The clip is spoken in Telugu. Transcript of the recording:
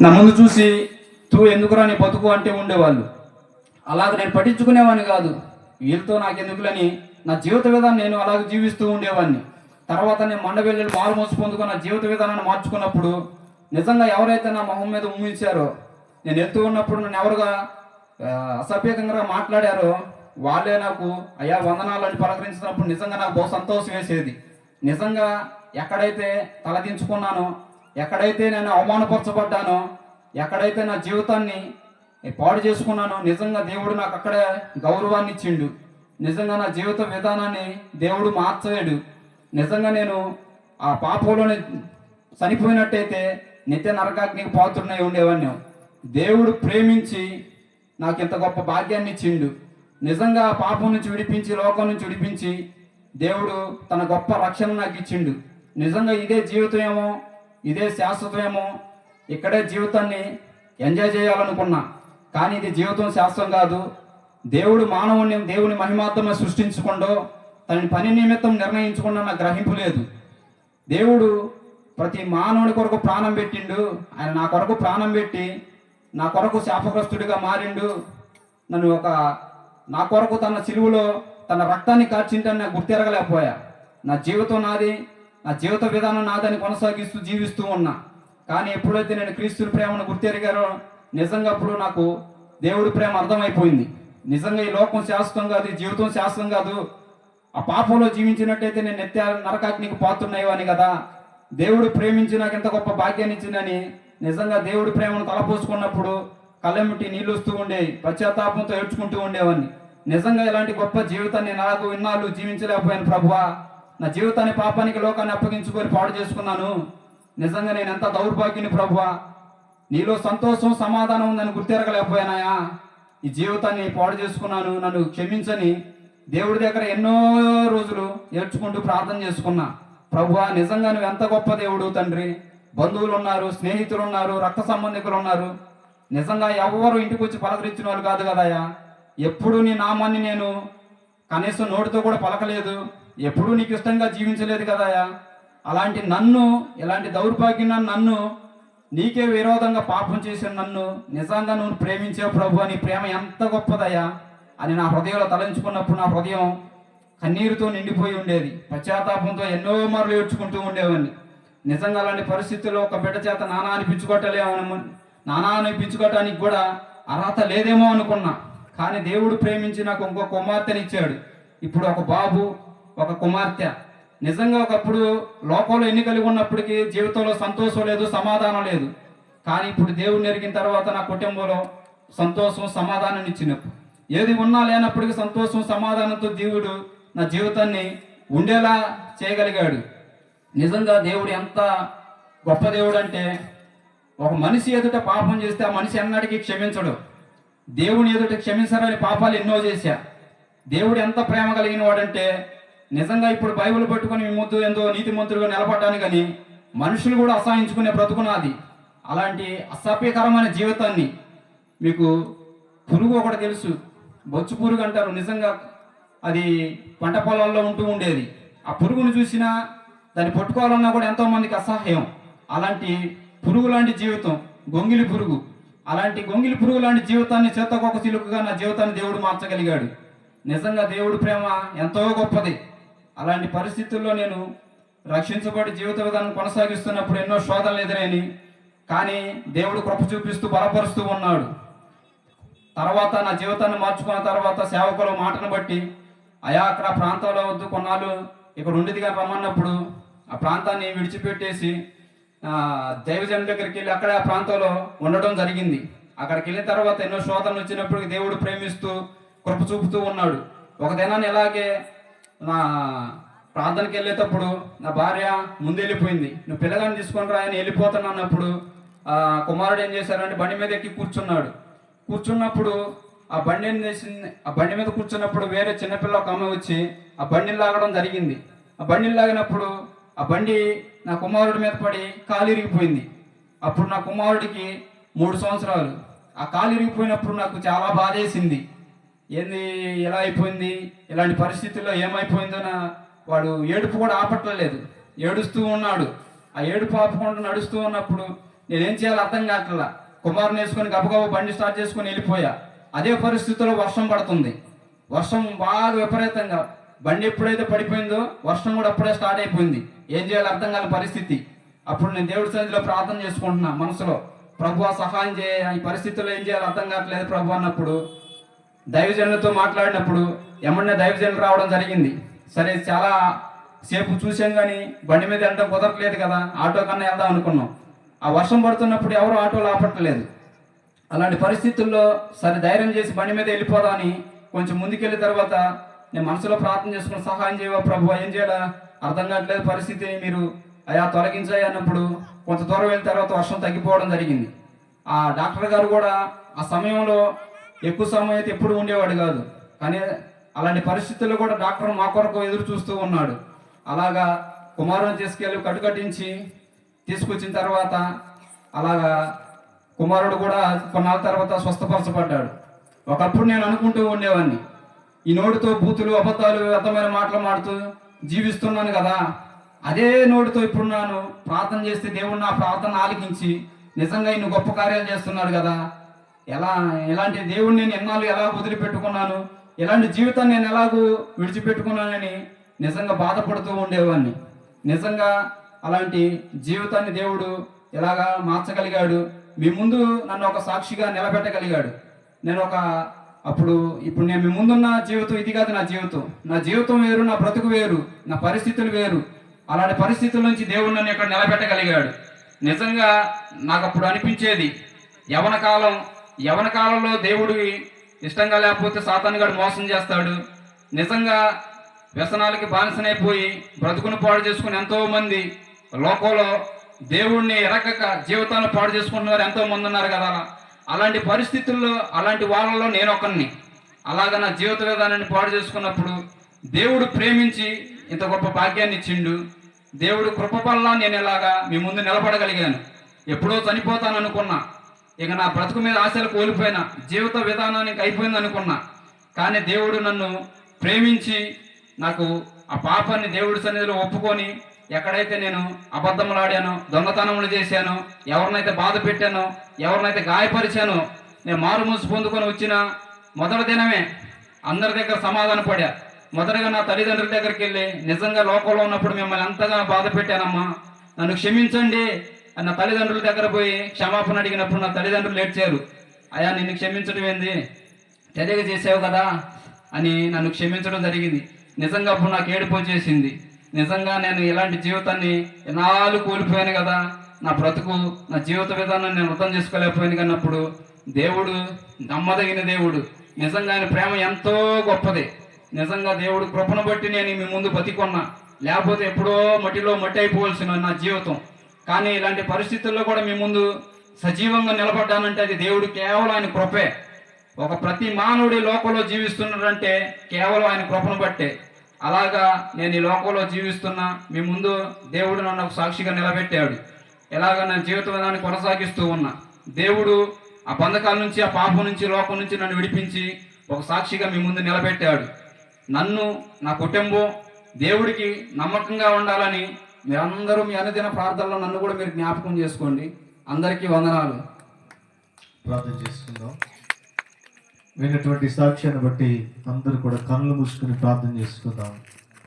నా ముందు చూసి ఎందుకురా నీ బతుకు అంటే ఉండేవాళ్ళు. అలాగ నేను పట్టించుకునేవాడిని కాదు. వీళ్ళతో నాకు ఎందుకులని నా జీవిత విధానం నేను అలాగ జీవిస్తూ ఉండేవాడిని. తర్వాత నేను మండవెళ్ళి మాలు మోసి పొందుకుని నా జీవిత విధానాన్ని మార్చుకున్నప్పుడు నిజంగా ఎవరైతే నా మొహం మీద ఉమ్మించారో, నేను వెళ్తూ ఉన్నప్పుడు నన్ను ఎవరుగా అసభ్యకంగా మాట్లాడారో వాళ్ళే నాకు అయ్యా వందనాలు అని పలకరించినప్పుడు నిజంగా నాకు బహు సంతోషం వేసేది. నిజంగా ఎక్కడైతే తలదించుకున్నానో, ఎక్కడైతే నేను అవమానపరచబడ్డానో, ఎక్కడైతే నా జీవితాన్ని పాడు చేసుకున్నానో నిజంగా దేవుడు నాకు అక్కడే గౌరవాన్ని ఇచ్చిండు. నిజంగా నా జీవిత విధానాన్ని దేవుడు మార్చలేడు. నిజంగా నేను ఆ పాపంలోనే చనిపోయినట్టయితే నిత్య నరకాగ్నికి పాత్రుడై ఉండేవాడిని. దేవుడు ప్రేమించి నాకు ఇంత గొప్ప భాగ్యాన్ని ఇచ్చిండు. నిజంగా పాపం నుంచి విడిపించి, లోకం నుంచి విడిపించి దేవుడు తన గొప్ప రక్షణ నాకు ఇచ్చిండు. నిజంగా ఇదే జీవితమేమో, ఇదే శాశ్వతమేమో, ఇక్కడే జీవితాన్ని ఎంజాయ్ చేయాలనుకున్నా. కానీ ఇది జీవితం శాశ్వతం కాదు. దేవుడు మానవుని దేవుని మహిమార్థమే సృష్టించకుండా తన పని నిమిత్తం నిర్ణయించకుండా నాకు గ్రహింపు లేదు. దేవుడు ప్రతి మానవుడి కొరకు ప్రాణం పెట్టిండు. ఆయన నా కొరకు ప్రాణం పెట్టి నా కొరకు శాపగ్రస్తుడిగా మారిండు. నన్ను నా కొరకు తన సిలువలో తన రక్తాన్ని కార్చింటని నాకు గుర్తెరగలేకపోయా. నా జీవితం నాది, నా జీవిత విధానం నాదని కొనసాగిస్తూ జీవిస్తూ ఉన్నా. కానీ ఎప్పుడైతే నేను క్రీస్తు ప్రేమను గుర్తెరిగారో నిజంగా అప్పుడు నాకు దేవుడి ప్రేమ అర్థమైపోయింది. నిజంగా ఈ లోకం శాశ్వతం కాదు, ఈ జీవితం శాశ్వతం కాదు. ఆ పాపంలో జీవించినట్టయితే నేను నిత్య నరకాగ్నికి పాత్రుడయ్యేవాని కదా. దేవుడు ప్రేమించి నాకు ఎంత గొప్ప భాగ్యాన్ని ఇచ్చిందని నిజంగా దేవుడి ప్రేమను తలపోసుకున్నప్పుడు కళ్ళెమ్మటి నీళ్ళు వస్తూ ఉండేవి. పశ్చాత్తాపంతో ఏడ్చుకుంటూ ఉండేవాడిని. నిజంగా ఇలాంటి గొప్ప జీవితాన్ని నాకు ఇన్నాళ్ళు జీవించలేకపోయాను ప్రభువా. నా జీవితాన్ని పాపానికి, లోకాన్ని అప్పగించుకొని పాడు చేసుకున్నాను. నిజంగా నేను ఎంత దౌర్భాగ్యుని ప్రభువా. నీలో సంతోషం, సమాధానం ఉందని గుర్తెరగలేకపోయానాయా. ఈ జీవితాన్ని పాడు చేసుకున్నాను, నన్ను క్షమించని దేవుడి దగ్గర ఎన్నో రోజులు ఏడ్చుకుంటూ ప్రార్థన చేసుకున్నా. ప్రభువా, నిజంగా నువ్వు ఎంత గొప్ప దేవుడు తండ్రి. బంధువులు ఉన్నారు, స్నేహితులు ఉన్నారు, రక్త సంబంధికులు ఉన్నారు. నిజంగా ఎవరు ఇంటికి వచ్చి పలకరించిన వాళ్ళు కాదు కదయ్యా. ఎప్పుడు నీ నామాన్ని నేను కనీసం నోటితో కూడా పలకలేదు. ఎప్పుడూ నీకు ఇష్టంగా జీవించలేదు కదయ్యా. అలాంటి నన్ను, ఇలాంటి దౌర్భాగ్యం నన్ను, నీకే విరోధంగా పాపం చేసిన నన్ను నిజంగా నువ్వు ప్రేమించావు ప్రభు. అని ప్రేమ ఎంత గొప్పదయ్యా అని నా హృదయంలో తలంచుకున్నప్పుడు నా హృదయం కన్నీరుతో నిండిపోయి ఉండేది. పశ్చాత్తాపంతో ఎన్నో మార్లు ఏడ్చుకుంటూ ఉండేవాడిని. నిజంగా అలాంటి పరిస్థితుల్లో ఒక బిడ్డ చేత నానా అనిపించుకోవటానికి కూడా అర్హత లేదేమో అనుకున్నా. కానీ దేవుడు ప్రేమించి నాకు ఇంకో కుమార్తెనిచ్చాడు. ఇప్పుడు ఒక బాబు, ఒక కుమార్తె. నిజంగా ఒకప్పుడు లోకంలో ఎన్ని కలిగి ఉన్నప్పటికీ జీవితంలో సంతోషం లేదు, సమాధానం లేదు. కానీ ఇప్పుడు దేవుడిని ఎరిగిన తర్వాత నా కుటుంబంలో సంతోషం, సమాధానం ఇచ్చినప్పుడు, ఏది ఉన్నా లేనప్పటికీ సంతోషం, సమాధానంతో దేవుడు నా జీవితాన్ని ఉండేలా చేయగలిగాడు. నిజంగా దేవుడు ఎంత గొప్ప దేవుడు అంటే, ఒక మనిషి ఎదుట పాపం చేస్తే ఆ మనిషి ఎన్నటికీ క్షమించడు. దేవుని ఎదుట క్షమించరని పాపాలు ఎన్నో చేశా. దేవుడు ఎంత ప్రేమ కలిగిన వాడంటే, నిజంగా ఇప్పుడు బైబిల్ పట్టుకొని మీ ముందు ఎంతో నీతిమంతులుగా నిలబడ్డాను. కానీ మనుషులు కూడా అసహించుకునే బ్రతుకునాది. అలాంటి అసభ్యకరమైన జీవితాన్ని, మీకు పురుగు ఒకటి తెలుసు, బొచ్చు పురుగు అంటారు. నిజంగా అది పంట పొలాల్లో ఉంటూ ఉండేది. ఆ పురుగును చూసినా దాన్ని పట్టుకోవాలన్నా కూడా ఎంతోమందికి అసహ్యం. అలాంటి పురుగు లాంటి జీవితం గొంగిలి పురుగు. అలాంటి గొంగిలి పురుగు లాంటి జీవితాన్ని చేతకొక చిలుకగా నా జీవితాన్ని దేవుడు మార్చగలిగాడు. నిజంగా దేవుడి ప్రేమ ఎంతో గొప్పది. అలాంటి పరిస్థితుల్లో నేను రక్షించబడి జీవిత విధానం కొనసాగిస్తున్నప్పుడు ఎన్నో శోధనలు ఎదురైని, కానీ దేవుడు కృప చూపిస్తూ బలపరుస్తూ ఉన్నాడు. తర్వాత నా జీవితాన్ని మార్చుకున్న తర్వాత సేవకుల మాటను బట్టి, అయా అక్కడ ప్రాంతంలో వద్దు, కొన్నాళ్ళు ఇక్కడ ఉండేది కానీ రమ్మన్నప్పుడు ఆ ప్రాంతాన్ని విడిచిపెట్టేసి దైవజనుల దగ్గరికి వెళ్ళి అక్కడే ఆ ప్రాంతంలో ఉండడం జరిగింది. అక్కడికి వెళ్ళిన తర్వాత ఎన్నో శోధనలు వచ్చినప్పుడు దేవుడు ప్రేమిస్తూ కృప చూపుతూ ఉన్నాడు. ఒక దినాన్ని ఇలాగే నా ప్రార్థనకి వెళ్ళేటప్పుడు నా భార్య ముందెళ్ళిపోయింది. నువ్వు పిల్లగాని తీసుకొని రా అని వెళ్ళిపోతాను అన్నప్పుడు ఆ కుమారుడు ఏం చేశారంటే బండి మీద ఎక్కి కూర్చున్నాడు. కూర్చున్నప్పుడు ఆ బండి మీద కూర్చున్నప్పుడు వేరే చిన్నపిల్ల ఒక అమ్మాయి వచ్చి ఆ బండిని లాగడం జరిగింది. ఆ బండిని లాగినప్పుడు ఆ బండి నా కుమారుడి మీద పడి కాలు ఇరిగిపోయింది. అప్పుడు నా కుమారుడికి 3 సంవత్సరాలు. ఆ కాలు ఇరిగిపోయినప్పుడు నాకు చాలా బాధేసింది. ఏంది ఎలా అయిపోయింది, ఇలాంటి పరిస్థితుల్లో ఏమైపోయిందో వాడు ఏడుపు కూడా ఆపట్లేదు, ఏడుస్తూ ఉన్నాడు. ఆ ఏడుపు ఆపకుండా నడుస్తూ ఉన్నప్పుడు నేనేం చేయాలో అర్థం కావట్లా. కుమారుని వేసుకొని గబగబా బండి స్టార్ట్ చేసుకొని వెళ్ళిపోయా. అదే పరిస్థితిలో వర్షం పడుతుంది. వర్షం బాగా విపరీతంగా, బండి ఎప్పుడైతే పడిపోయిందో వర్షం కూడా అప్పుడే స్టార్ట్ అయిపోయింది. ఏం చేయాలో అర్థం కాని పరిస్థితి. అప్పుడు నేను దేవుడి సన్నిధిలో ప్రార్థన చేసుకుంటున్నా మనసులో, ప్రభువా సహాయం చేయ, ఈ పరిస్థితుల్లో ఏం చేయాలో అర్థం కావట్లేదు ప్రభు అన్నప్పుడు దైవజనులతో మాట్లాడినప్పుడు ఎమ్మడే దైవజనులు రావడం జరిగింది. సరే చాలా సేపు చూసాం కానీ బండి మీద వెళ్ళడం కుదరట్లేదు కదా, ఆటో కన్నా వెళ్దాం అనుకున్నాం. ఆ వర్షం పడుతున్నప్పుడు ఎవరు ఆటోలు ఆపట్లేదు. అలాంటి పరిస్థితుల్లో సరే ధైర్యం చేసి బండి మీద వెళ్ళిపోదామని కొంచెం ముందుకెళ్ళిన తర్వాత నేను మనసులో ప్రార్థన చేసుకుని, సహాయం చేయవా ప్రభు, ఏం చేయాలా అర్థం కావట్లేదు పరిస్థితిని, మీరు అయా తొలగించాయి అన్నప్పుడు కొంత దూరం వెళ్ళిన తర్వాత వర్షం తగ్గిపోవడం జరిగింది. ఆ డాక్టర్ గారు కూడా ఆ సమయంలో ఎక్కువ సమయం అయితే ఎప్పుడు ఉండేవాడు కాదు, కానీ అలాంటి పరిస్థితుల్లో కూడా డాక్టర్ మా కొరకు ఎదురు చూస్తూ ఉన్నాడు. అలాగా కుమారుని తీసుకెళ్ళి కట్టుకట్టించి తీసుకొచ్చిన తర్వాత అలాగా కుమారుడు కూడా కొన్నాళ్ళ తర్వాత స్వస్థపరచబడ్డాడు. ఒకప్పుడు నేను అనుకుంటూ ఉండేవాడిని, ఈ నోటితో బూతులు అబద్ధాలు వ్యర్థమైన మాటలు మాడుతూ జీవిస్తున్నాను కదా, అదే నోటితో ఇప్పుడు నేను ప్రార్థన చేస్తే దేవుడు నా ప్రార్థన ఆలకించి నిజంగా ఇన్ని గొప్ప కార్యాలు చేస్తున్నాడు కదా, ఎలాంటి దేవుడిని నేను ఎన్నాళ్ళు ఎలా వదిలిపెట్టుకున్నాను, ఇలాంటి జీవితాన్ని నేను ఎలాగూ విడిచిపెట్టుకున్నానని నిజంగా బాధపడుతూ ఉండేవాడిని. నిజంగా అలాంటి జీవితాన్ని దేవుడు ఎలాగా మార్చగలిగాడు, మీ ముందు నన్ను ఒక సాక్షిగా నిలబెట్టగలిగాడు. నేను ఇప్పుడు నేను మీ ముందున్న జీవితం ఇది కాదు. నా జీవితం వేరు, నా బ్రతుకు వేరు, నా పరిస్థితులు వేరు. అలాంటి పరిస్థితుల నుంచి దేవుడు నన్ను ఇక్కడ నిలబెట్టగలిగాడు. నిజంగా నాకు అప్పుడు అనిపించేది, యవన కాలంలో దేవుడు ఇష్టంగా లేకపోతే సాతాను గాడు మోసం చేస్తాడు. నిజంగా వ్యసనాలకి బానిసనైపోయి బ్రతుకును పాడు చేసుకుని ఎంతో మంది లోకంలో దేవుణ్ణి ఎరగక జీవితాన్ని పాడు చేసుకుంటున్నారు, ఎంతో మంది ఉన్నారు కదా. అలాంటి పరిస్థితుల్లో అలాంటి వాళ్ళలో నేను ఒకరిని. అలాగా నా జీవిత విధానాన్ని పాడు చేసుకున్నప్పుడు దేవుడు ప్రేమించి ఇంత గొప్ప భాగ్యాన్ని ఇచ్చిండు. దేవుడు కృప వల్ల నేను ఇలాగా మీ ముందు నిలబడగలిగాను. ఎప్పుడో చనిపోతాను అనుకున్నా, ఇక నా బ్రతుకు మీద ఆశలు కోల్పోయినా, జీవిత విధానానికి అయిపోయింది అనుకున్నా. కానీ దేవుడు నన్ను ప్రేమించి నాకు ఆ పాపాన్ని దేవుడి సన్నిధిలో ఒప్పుకొని, ఎక్కడైతే నేను అబద్ధములాడానో, దొంగతనములు చేశానో, ఎవరినైతే బాధ పెట్టానో, ఎవరినైతే గాయపరిచానో, నేను మారుమూసి పొందుకొని వచ్చిన మొదటి దినమే అందరి దగ్గర సమాధాన పడా. మొదటగా నా తల్లిదండ్రుల దగ్గరికి వెళ్ళి, నిజంగా లోకంలో ఉన్నప్పుడు మిమ్మల్ని ఎంతగా బాధ పెట్టానమ్మా, నన్ను క్షమించండి అని నా తల్లిదండ్రుల దగ్గర పోయి క్షమాపణ అడిగినప్పుడు నా తల్లిదండ్రులు ఏడ్చారు. అయ్యా నిన్ను క్షమించడం ఏంది, తెలియక చేసావు కదా అని నన్ను క్షమించడం జరిగింది. నిజంగా అప్పుడు నాకు ఏడుపు వచ్చేసింది. నిజంగా నేను ఇలాంటి జీవితాన్ని ఎన్నాళ్ళు కోల్పోయాను కదా, నా బ్రతుకు, నా జీవిత విధానాన్ని నేను అర్థం చేసుకోలేకపోయాను. కన్నప్పుడు దేవుడు నమ్మదగిన దేవుడు. నిజంగా ఆయన ప్రేమ ఎంతో గొప్పది. నిజంగా దేవుడు కృపను బట్టి నేను మీ ముందు బతికొన్నా, లేకపోతే ఎప్పుడో మట్టిలో మట్టి అయిపోవలసిన నా జీవితం. కానీ ఇలాంటి పరిస్థితుల్లో కూడా మీ ముందు సజీవంగా నిలబడ్డానంటే అది దేవుడు కేవలం ఆయన కృపే. ప్రతి మానవుడి లోకంలో జీవిస్తున్నాడంటే కేవలం ఆయన కృపను బట్టే. అలాగా నేను ఈ లోకంలో జీవిస్తున్నా, మీ ముందు దేవుడు నన్ను ఒక సాక్షిగా నిలబెట్టాడు. ఎలాగ నా జీవిత విధానాన్ని కొనసాగిస్తూ ఉన్నా. దేవుడు ఆ బంధకాల నుంచి, ఆ పాపం నుంచి, లోకం నుంచి నన్ను విడిపించి ఒక సాక్షిగా మీ ముందు నిలబెట్టాడు. నన్ను, నా కుటుంబం దేవుడికి నమ్మకంగా ఉండాలని మీరందరూ మీ అనుదిన ప్రార్థనలో నన్ను కూడా మీరు జ్ఞాపకం చేసుకోండి. అందరికీ వందనాలు. ప్రార్థన చేసుకుందాం. విన్నటువంటి సాక్ష్యాన్ని బట్టి అందరూ కూడా కళ్ళు మూసుకుని ప్రార్థన చేసుకుందాం.